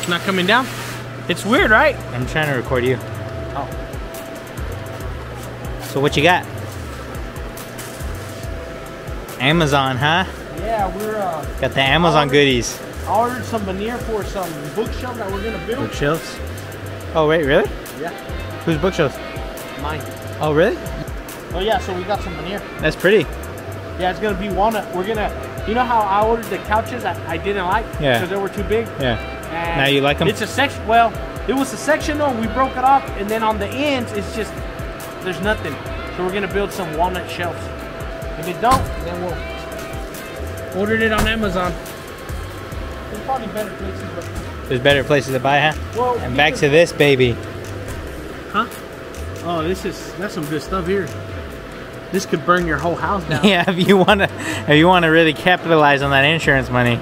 not coming down. It's weird, right? I'm trying to record you. Oh. So what you got? Amazon, huh? Yeah, we're got the Amazon goodies. I ordered some veneer for some bookshelves that we're gonna build. Bookshelves? Oh wait, really? Yeah. Whose bookshelves? Mine. Oh really? Oh yeah, so we got some veneer. That's pretty. Yeah, it's gonna be walnut. We're gonna, you know how I ordered the couches that I didn't like? Yeah. Because they were too big? Yeah. And now you like them? It's a section, well, it was a sectional, we broke it off, and then on the ends, it's just, there's nothing. So we're gonna build some walnut shelves. If it don't, then we'll order it on Amazon. There's probably better places, but... There's better places to buy, huh? Well, and back to this baby. Huh? Oh, that's some good stuff here. This could burn your whole house down. Yeah, if you wanna really capitalize on that insurance money.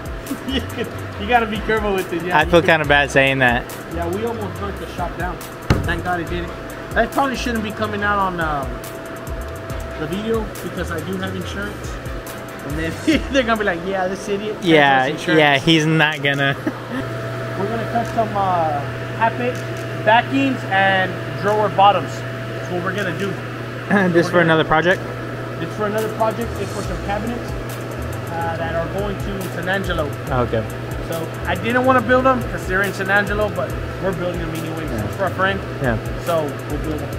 You gotta be careful with it. Yeah, I feel kind of bad saying that. Yeah, we almost burnt the shop down. Thank God it didn't. That probably shouldn't be coming out on the video because I do have insurance. And then they're gonna be like, yeah, this idiot. Yeah, he's not gonna. We're gonna cut some half-inch backings and drawer bottoms. That's what we're gonna do. This for another project? It's for another project. It's for some cabinets that are going to San Angelo. Oh, okay. So I didn't want to build them because they're in San Angelo, but we're building them anyway. Yeah. It's for a friend. Yeah. So we'll build them.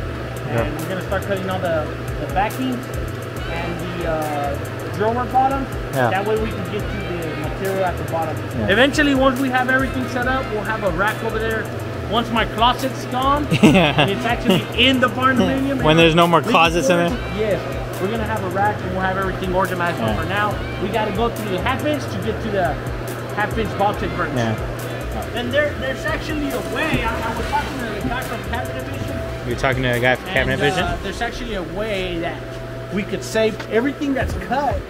And we're gonna start cutting all the backings and the drawer bottoms. Yeah. That way we can get to the material at the bottom. Yeah. Eventually, once we have everything set up, we'll have a rack over there. Once my closet's gone, and it's actually in the Barndominium. When there's no more closets in there? Yes. We're going to have a rack and we'll have everything organized. But for now, we got to go through the half-inch to get to the half-inch Baltic birch. Yeah. And there's actually a way. I was talking to the guy from Cabinet Vision. You're talking to the guy from Cabinet Vision? There's actually a way that we could save everything that's cut.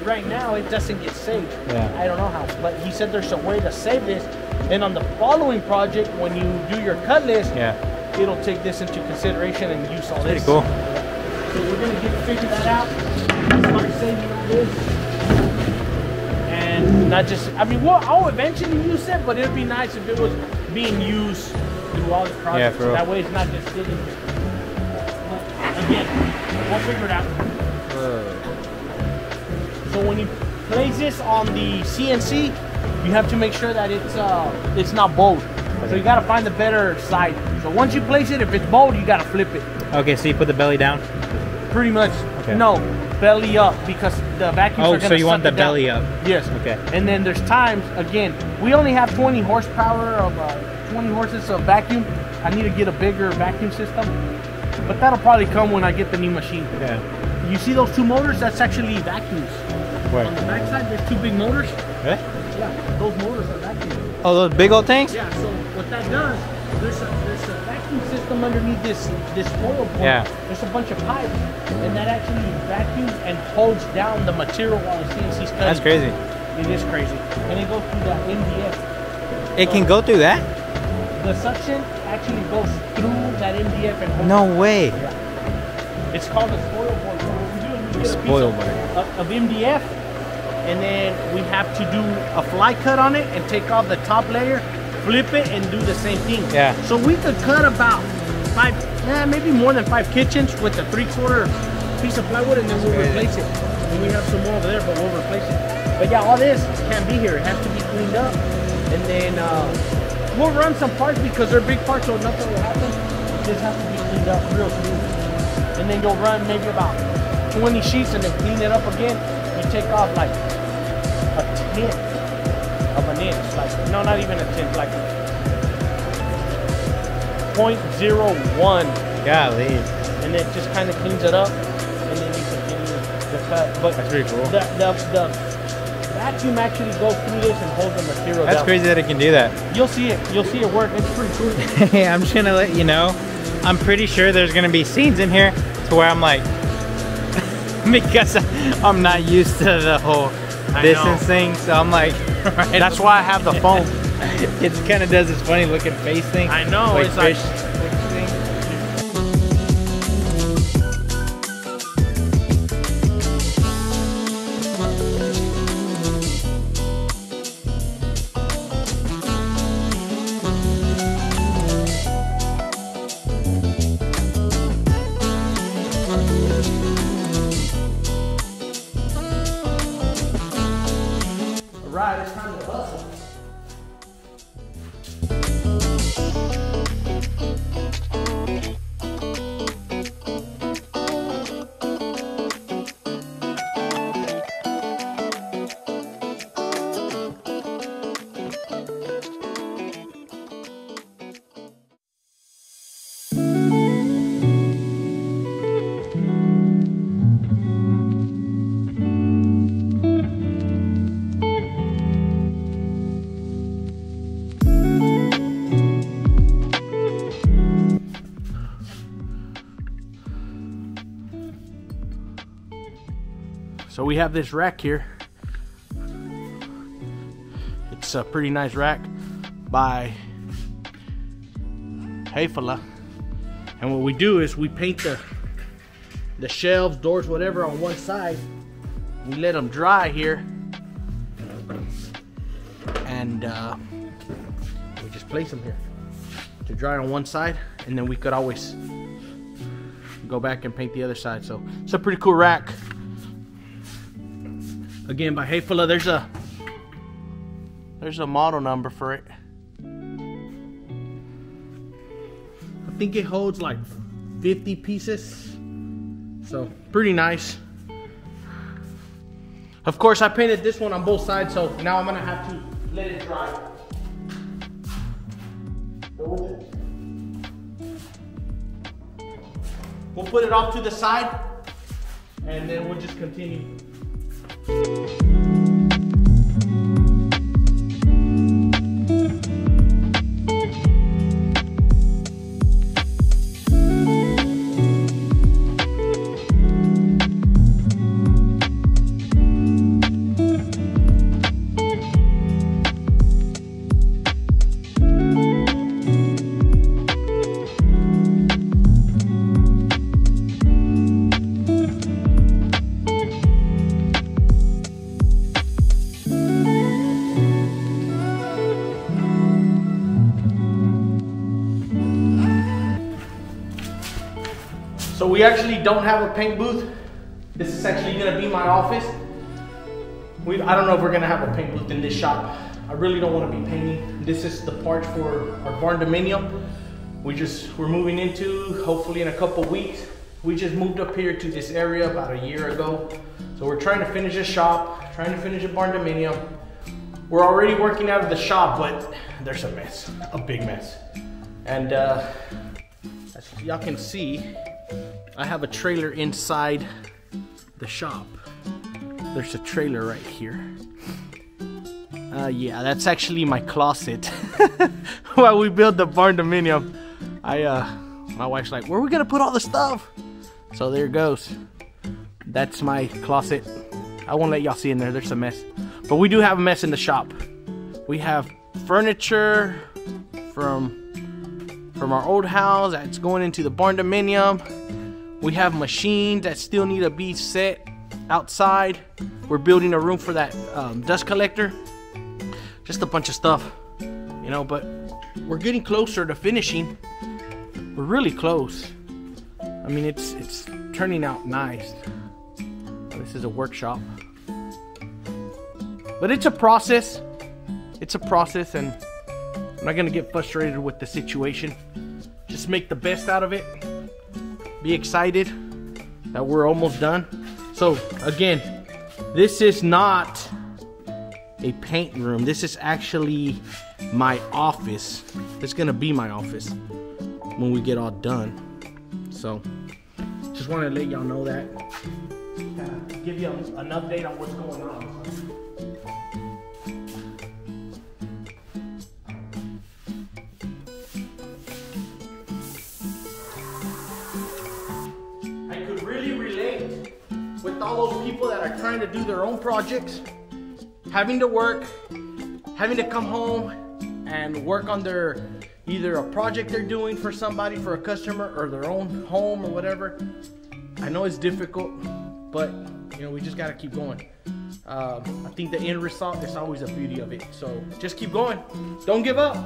Right now, it doesn't get saved. Yeah. I don't know how, but he said there's a way to save this. And on the following project, when you do your cut list, it'll take this into consideration and use all this. Pretty cool. So we're gonna figure that out. Start saving all this, and not just. I mean, I'll eventually use it, but it'd be nice if it was being used through all the projects. Yeah, for real. That way, it's not just sitting here. Again, we'll figure it out. So when you place this on the CNC, you have to make sure that it's not bowed. So you gotta find the better side. So once you place it, if it's bowed, you gotta flip it. Okay, so you put the belly down? Pretty much. Okay. No, belly up because the vacuums are gonna so you want the belly up? Yes. Okay. And then there's times, again, we only have 20 horsepower of 20 horses of vacuum. I need to get a bigger vacuum system, but that'll probably come when I get the new machine. Yeah. You see those two motors? That's actually vacuums. Where? On the back side, there's two big motors. Yeah. Yeah, those motors are vacuum. Oh, those big old tanks? Yeah, so what that does, there's a vacuum system underneath this oil point. Yeah. There's a bunch of pipes, and that actually vacuums and holds down the material while the CNC's cutting. That's crazy. It is crazy. And it goes through that MDF. It can go through that? The suction actually goes through that MDF and holds No way. Yeah. It's called a spoil board. So what we do is we get a piece of MDF, and then we have to do a fly cut on it and take off the top layer, flip it, and do the same thing. Yeah. So we could cut about maybe more than 5 kitchens with a 3/4 piece of plywood, and then we'll replace it. And we have some more over there, but we'll replace it. But yeah, all this can't be here. It has to be cleaned up, and then we'll run some parts because they're big parts, so nothing will happen. This has to be cleaned up real smooth. And then you'll run maybe about 20 sheets and then clean it up again. You take off like a 10th of an inch, like not even a 10th, like 0.01. Golly. And it just kind of cleans it up, and then you continue the cut. But that's pretty cool. The vacuum actually goes through this and holds the material That's down. crazy that it can do that. You'll see it. You'll see it work. It's pretty cool. Hey, I'm just gonna let you know, I'm pretty sure there's gonna be scenes in here to where I'm like, because I'm not used to the whole distance thing, so I'm like, right. That's why I have the phone. It kind of does this funny looking face thing. I know, like it's fish. like ride. It's time to hustle. So we have this rack here. It's a pretty nice rack by Hayfala. And what we do is we paint the shelves, doors, whatever on one side. We let them dry here. And we just place them here to dry on one side. And then we could always go back and paint the other side. So it's a pretty cool rack. Again, by Hayfala, there's a model number for it. I think it holds like 50 pieces. So pretty nice. Of course, I painted this one on both sides, so now I'm gonna have to let it dry. We'll put it off to the side and then we'll just continue. So we actually don't have a paint booth. This is actually gonna be my office. I don't know if we're gonna have a paint booth in this shop. I really don't wanna be painting. This is the parts for our Barndominium. We're moving into, hopefully in a couple weeks. We just moved up here to this area about a year ago. So we're trying to finish a shop, trying to finish a Barndominium. We're already working out of the shop, but there's a mess, a big mess. And as y'all can see, I have a trailer inside the shop. There's a trailer right here. Yeah, that's actually my closet. While we built the Barndominium, my wife's like, where are we gonna put all the stuff? So there it goes. That's my closet. I won't let y'all see in there, there's a mess. But we do have a mess in the shop. We have furniture from our old house that's going into the Barndominium. We have machines that still need to be set outside. We're building a room for that dust collector. Just a bunch of stuff, you know, but we're getting closer to finishing. We're really close. I mean, it's turning out nice. This is a workshop. But it's a process. It's a process, and I'm not gonna get frustrated with the situation. Just make the best out of it. Be excited that we're almost done. So again, this is not a paint room. This is actually my office. It's gonna be my office when we get all done. So just wanted to let y'all know that. Give you an update on what's going on. With all those people that are trying to do their own projects, having to work, having to come home and work on their either a project they're doing for somebody, for a customer, or their own home or whatever. I know it's difficult, but you know, we just gotta keep going. I think the end result is always the beauty of it. So just keep going. Don't give up.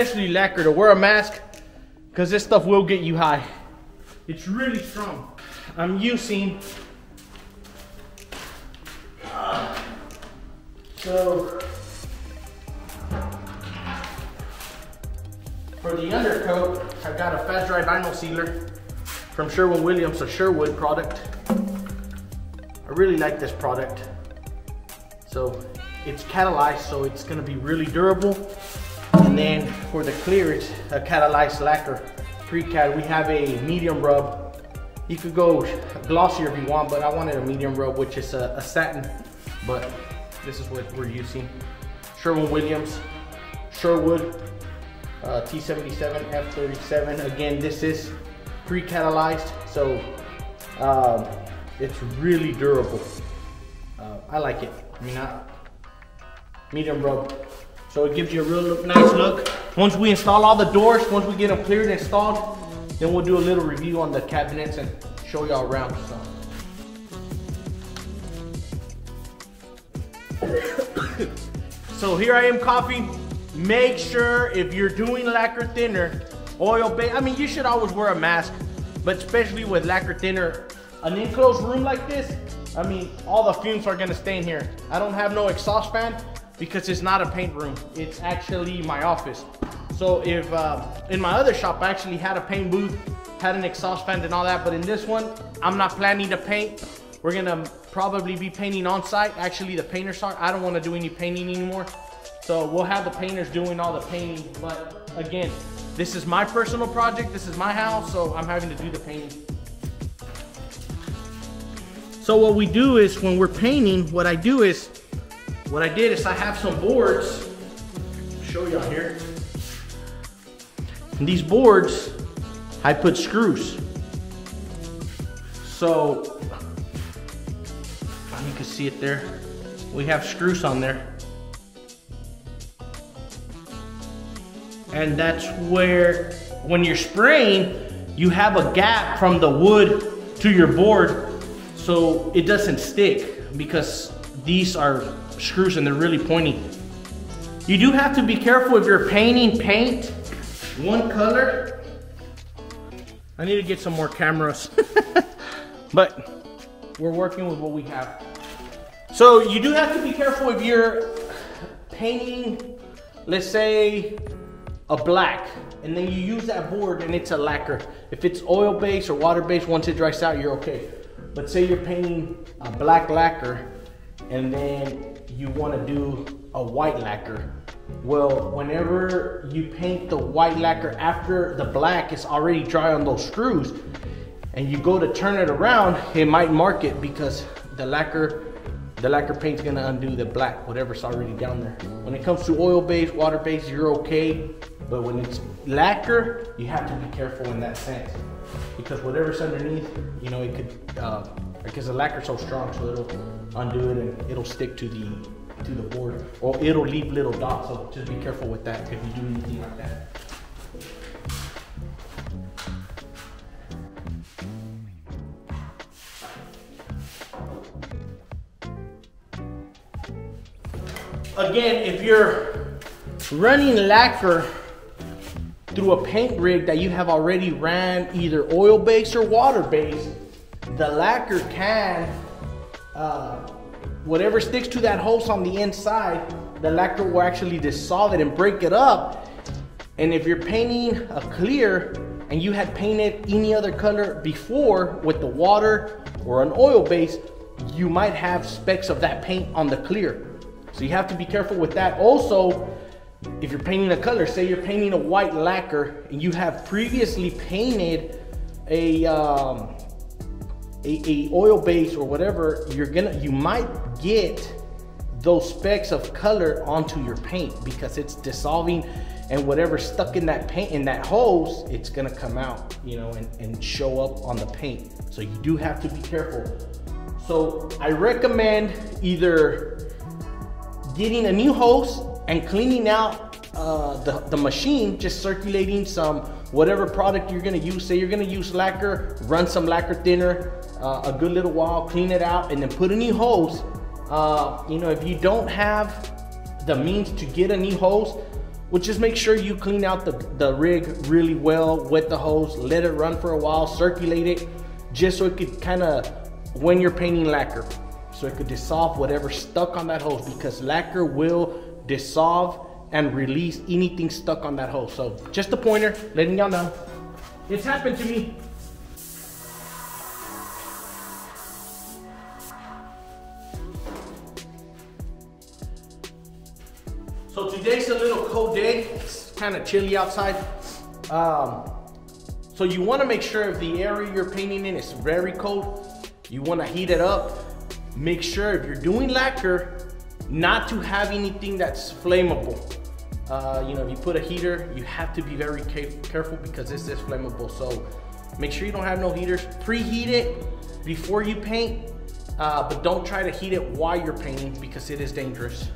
especially lacquer, to wear a mask, because this stuff will get you high. It's really strong. I'm using so for the undercoat, I got a fast dry vinyl sealer from Sherwin-Williams, a Sherwood product. I really like this product. So it's catalyzed, so it's gonna be really durable. And then for the clear, it's a catalyzed lacquer pre-cat. We have a medium rub. You could go glossier if you want, but I wanted a medium rub, which is a satin, but this is what we're using. Sherwin-Williams, Sherwood, T77, F37. Again, this is pre-catalyzed, so it's really durable. I like it. I mean, medium rub. So it gives you a real nice look. Once we install all the doors, once we get them cleared and installed, then we'll do a little review on the cabinets and show y'all around. So here I am, coffee. Make sure if you're doing lacquer thinner, oil-based, I mean, you should always wear a mask, but especially with lacquer thinner, an enclosed room like this, I mean, all the fumes are gonna stay in here. I don't have no exhaust fan because it's not a paint room. It's actually my office. So if, in my other shop, I actually had a paint booth, had an exhaust fan and all that, but in this one, I'm not planning to paint. We're gonna probably be painting on site. Actually, the painters are. I don't wanna do any painting anymore. So we'll have the painters doing all the painting, but again, this is my personal project, this is my house, so I'm having to do the painting. So what we do is, when we're painting, what I did is I have some boards, I'll show y'all here. And these boards, I put screws. So, you can see it there. We have screws on there. And that's where, when you're spraying, you have a gap from the wood to your board so it doesn't stick, because these are screws and they're really pointy. You do have to be careful if you're painting paint one color. I need to get some more cameras, but we're working with what we have. So you do have to be careful if you're painting, let's say, a black, and then you use that board and it's a lacquer. If it's oil-based or water-based, once it dries out, you're okay. But say you're painting a black lacquer and then you want to do a white lacquer. Well, whenever you paint the white lacquer after the black is already dry on those screws and you go to turn it around, it might mark it, because the lacquer paint's gonna undo the black, whatever's already down there. When it comes to oil-based, water-based, you're okay. But when it's lacquer, you have to be careful in that sense, because whatever's underneath, you know, it could, because the lacquer's so strong, so it'll undo it and it'll stick to the board, or it'll leave little dots. So just be careful with that if you do anything like that. Again, if you're running lacquer through a paint rig that you have already ran either oil-based or water-based, the lacquer can, whatever sticks to that hose on the inside, the lacquer will actually dissolve it and break it up. And if you're painting a clear and you had painted any other color before with the water or an oil base, you might have specks of that paint on the clear. So you have to be careful with that. Also, if you're painting a color, say you're painting a white lacquer and you have previously painted a oil base or whatever, you might get those specks of color onto your paint because it's dissolving, and whatever's stuck in that paint, in that hose, it's gonna come out, you know, and show up on the paint. So you do have to be careful. So I recommend either getting a new hose and cleaning out the machine, just circulating some whatever product you're gonna use. Say you're gonna use lacquer, run some lacquer thinner a good little while, clean it out, and then put a new hose. You know, if you don't have the means to get a new hose, Well, just make sure you clean out the rig really well with the hose. Let it run for a while, circulate it, just so it could kind of, when you're painting lacquer, so it could dissolve whatever's stuck on that hose, because lacquer will dissolve and release anything stuck on that hose. So just a pointer, letting y'all know. It's happened to me. So today's a little cold day. It's kind of chilly outside. So you want to make sure if the area you're painting in is very cold, you want to heat it up. Make sure if you're doing lacquer, not to have anything that's flammable. You know, if you put a heater, you have to be very careful because this is flammable. So make sure you don't have no heaters. Preheat it before you paint, but don't try to heat it while you're painting because it is dangerous.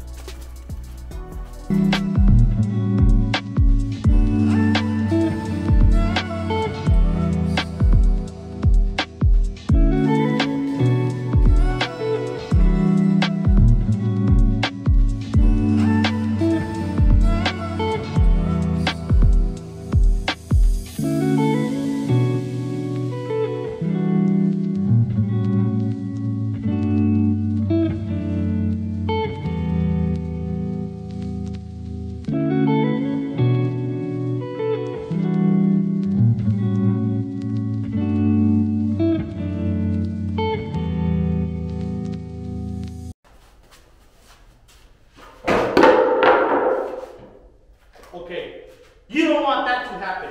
Okay, you don't want that to happen.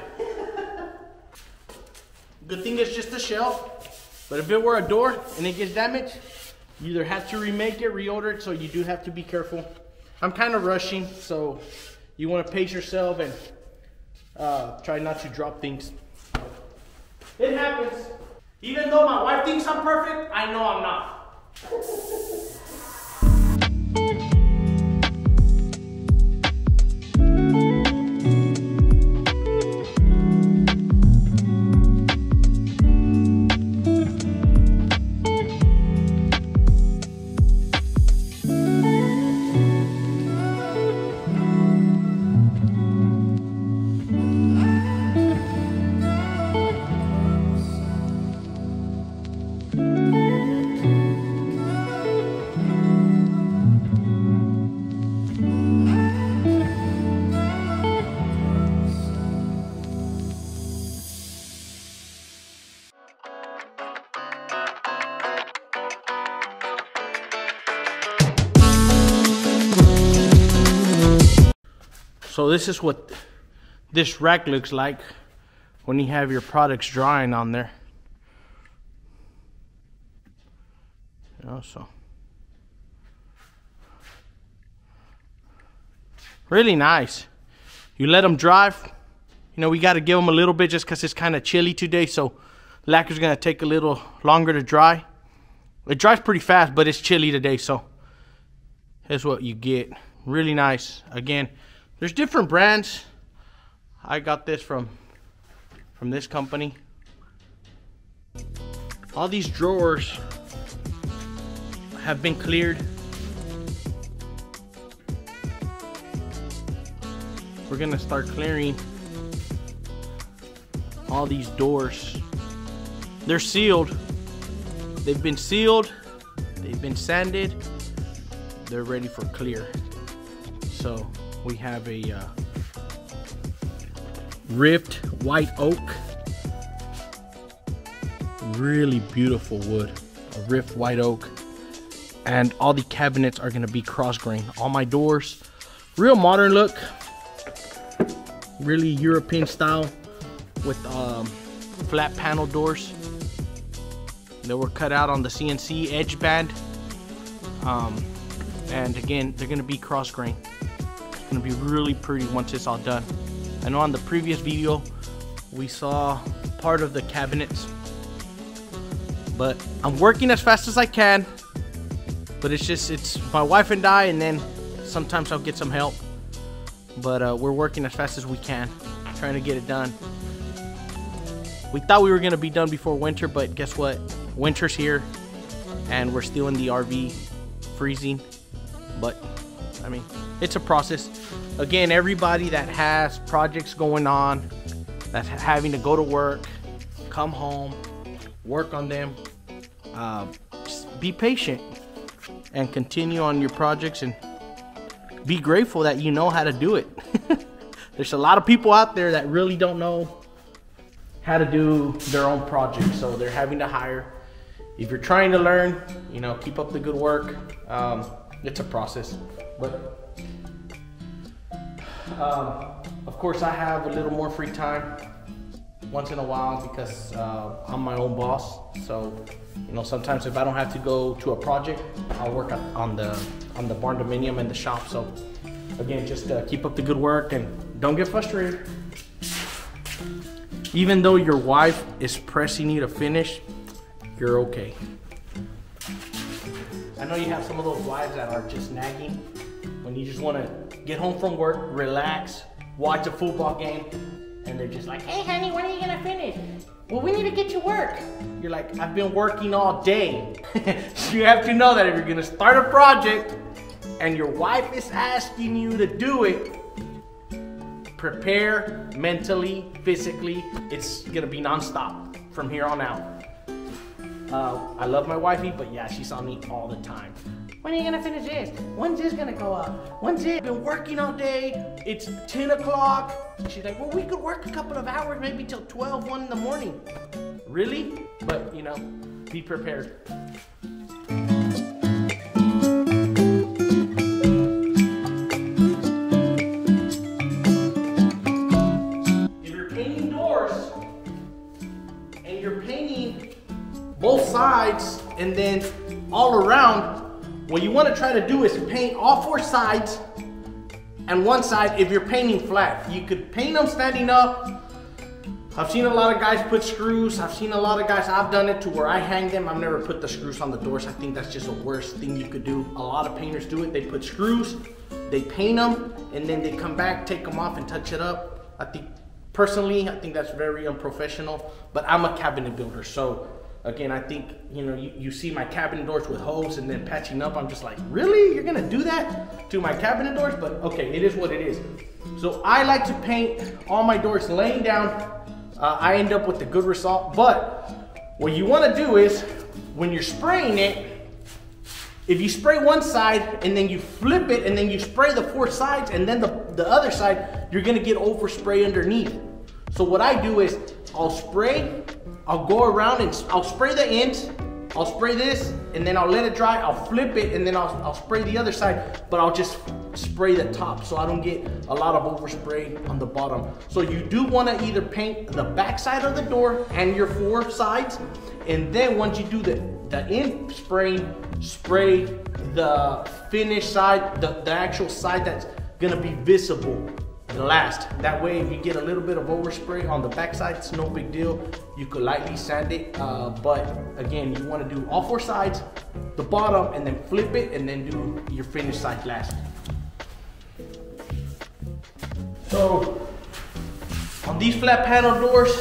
Good thing it's just a shell, but if it were a door and it gets damaged, you either have to remake it, reorder it, so you do have to be careful. I'm kind of rushing, so you want to pace yourself and try not to drop things. It happens. Even though my wife thinks I'm perfect, I know I'm not. So this is what this rack looks like when you have your products drying on there. You know, so really nice. You let them dry. You know, we got to give them a little bit just because it's kind of chilly today, so lacquer's gonna take a little longer to dry. It dries pretty fast, but it's chilly today, so here's what you get. Really nice. Again, there's different brands. I got this from this company. All these drawers have been cleared. We're gonna start clearing all these doors. They're sealed. They've been sealed. They've been sanded. They're ready for clear. So we have a ripped white oak. Really beautiful wood. A ripped white oak. And all the cabinets are gonna be cross grain. All my doors, real modern look. Really European style with flat panel doors. They were cut out on the CNC edge band. And again, they're gonna be cross grain. It's gonna be really pretty once it's all done. I know on the previous video we saw part of the cabinets, but I'm working as fast as I can. But it's my wife and I, and then sometimes I'll get some help. But we're working as fast as we can, trying to get it done. We thought we were gonna be done before winter, but guess what? Winter's here, and we're still in the RV, freezing. But I mean, it's a process. Again, everybody that has projects going on, that's having to go to work, come home, work on them, just be patient and continue on your projects and be grateful that you know how to do it. There's a lot of people out there that really don't know how to do their own projects, so they're having to hire. If you're trying to learn, you know, keep up the good work. It's a process, but of course I have a little more free time once in a while because I'm my own boss. So, you know, sometimes if I don't have to go to a project, I'll work on the Barndominium in the shop. So again, just keep up the good work and don't get frustrated. Even though your wife is pressing you to finish, you're okay. I know you have some of those wives that are just nagging when you just want to get home from work, relax, watch a football game, and they're just like, hey honey, when are you gonna finish? Well, we need to get to work. You're like, I've been working all day. So you have to know that if you're gonna start a project and your wife is asking you to do it, prepare mentally, physically. It's gonna be nonstop from here on out. I love my wifey, but yeah, she's on me all the time. When are you gonna finish this? When's this gonna go up? When's it? Been working all day. It's 10 o'clock. She's like, well, we could work a couple of hours, maybe till 12, 1 in the morning. Really? But you know, be prepared. If you're painting doors and you're painting both sides and then all around, what you want to try to do is paint all 4 sides and one side. If you're painting flat, you could paint them standing up. I've seen a lot of guys put screws. I've seen a lot of guys, I've done it to where I hang them. I've never put the screws on the doors. I think that's just the worst thing you could do. A lot of painters do it. They put screws, they paint them, and then they come back, take them off and touch it up. I think, personally, I think that's very unprofessional, but I'm a cabinet builder. So again, I think, you know, you see my cabinet doors with hose and then patching up. I'm just like, really? You're gonna do that to my cabinet doors? But okay, it is what it is. So I like to paint all my doors laying down. I end up with a good result. But what you wanna do is, when you're spraying it, if you spray one side and then you flip it and then you spray the 4 sides and then the other side, you're gonna get overspray underneath. So what I do is, I'll spray, I'll go around and I'll spray the ends, I'll spray this, and then I'll let it dry, I'll flip it, and then I'll spray the other side, but I'll just spray the top so I don't get a lot of overspray on the bottom. So you do want to either paint the back side of the door and your 4 sides, and then once you do the end spraying, spray the finished side, the actual side that's gonna be visible last. That way, if you get a little bit of overspray on the backside, it's no big deal. You could lightly sand it, but again, you want to do all 4 sides, the bottom, and then flip it, and then do your finished side last. So on these flat panel doors,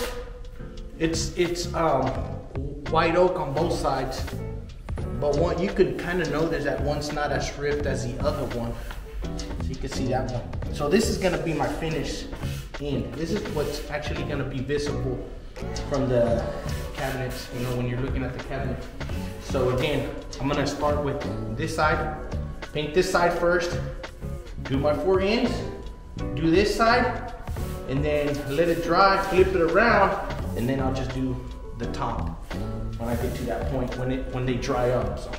it's white oak on both sides, but one you could kind of notice that one's not as ripped as the other one. So you can see that one. So this is gonna be my finished end. This is what's actually gonna be visible from the cabinets, you know, when you're looking at the cabinet. So again, I'm gonna start with this side, paint this side first, do my 4 ends, do this side, and then let it dry, flip it around, and then I'll just do the top when I get to that point, when they dry up. So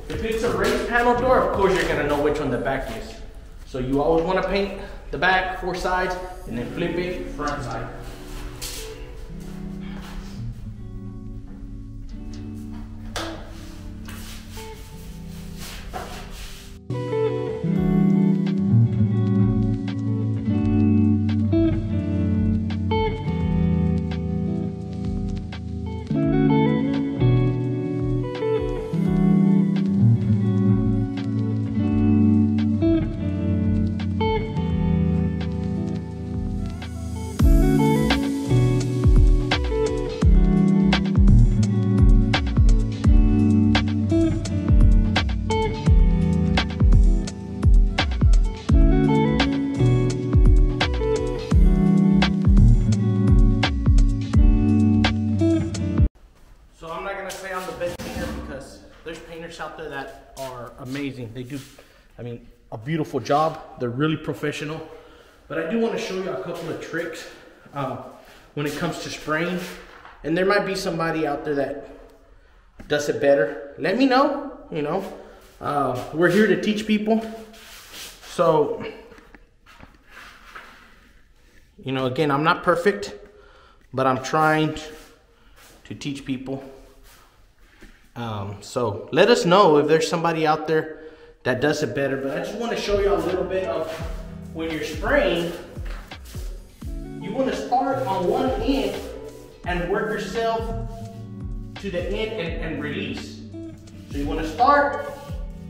if it's a raised panel door, of course you're gonna know which one the back is. So you always wanna paint the back 4 sides and then flip it front side. out there that are amazing. They do, I mean, a beautiful job. They're really professional. But I do want to show you a couple of tricks when it comes to spraying. And there might be somebody out there that does it better. Let me know, you know. We're here to teach people. So, you know, again, I'm not perfect, but I'm trying to teach people. So let us know if there's somebody out there that does it better. But I just want to show you a little bit of when you're spraying, you want to start on one end and work yourself to the end and release. So you want to start,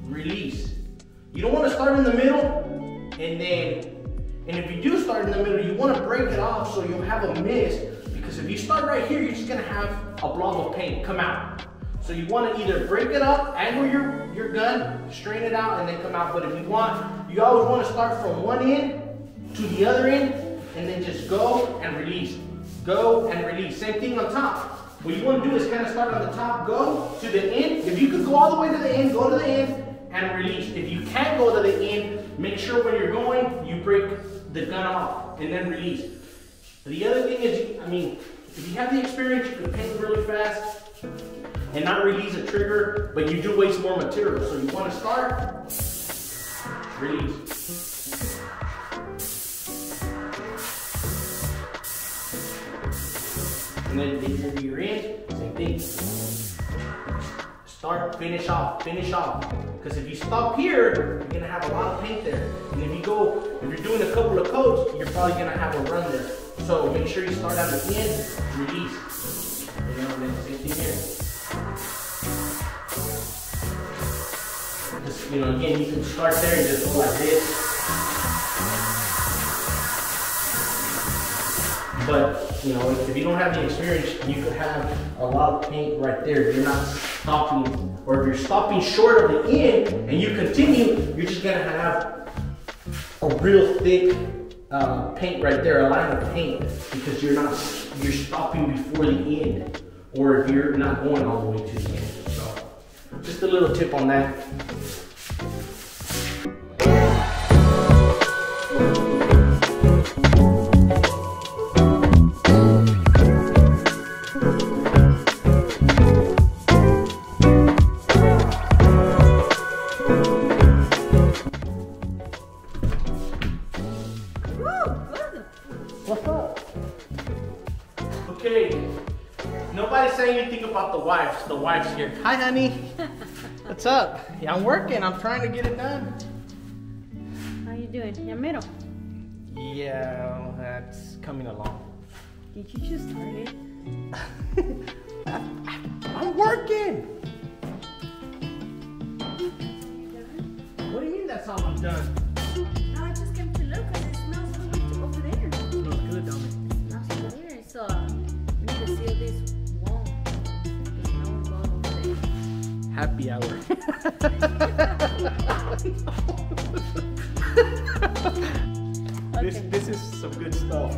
release. You don't want to start in the middle and if you do start in the middle, you want to break it off so you'll have a mist, because if you start right here, you're just going to have a blob of paint come out. So you want to either break it up, angle your gun, strain it out, and then come out. But if you want, you always want to start from one end to the other end, and then just go and release. Go and release. Same thing on top. What you want to do is kind of start on the top, go to the end. If you could go all the way to the end, go to the end and release. If you can't go to the end, make sure when you're going, you break the gun off and then release. The other thing is, I mean, if you have the experience, you can paint really fast and not release a trigger, but you do waste more material. So you want to start, release. And then your end, same thing. Start, finish off, finish off. Because if you stop here, you're gonna have a lot of paint there. And if you're doing a couple of coats, you're probably gonna have a run there. So make sure you start at the end, release. You know, and then same thing here. Just, you know, again, you can start there and just go like this. But, you know, if you don't have the experience, you could have a lot of paint right there. You're not stopping, or if you're stopping short of the end and you continue, you're just gonna have a real thick paint right there, a line of paint, because you're stopping before the end, or if you're not going all the way to the end. So, just a little tip on that. What's up? Okay, nobody say anything about the wives. The wife's here. Hi, honey. What's up? Yeah, I'm working. I'm trying to get it done. How you doing? Ya mero? Yeah, that's coming along. Did you just start it? I'm working. What do you mean that's all I'm done? No, I just came to look because it smells good over there. It smells good, don't it? It smells over there. So we need to seal this wall. The smell will go over there. Happy hour. Okay. This is some good stuff.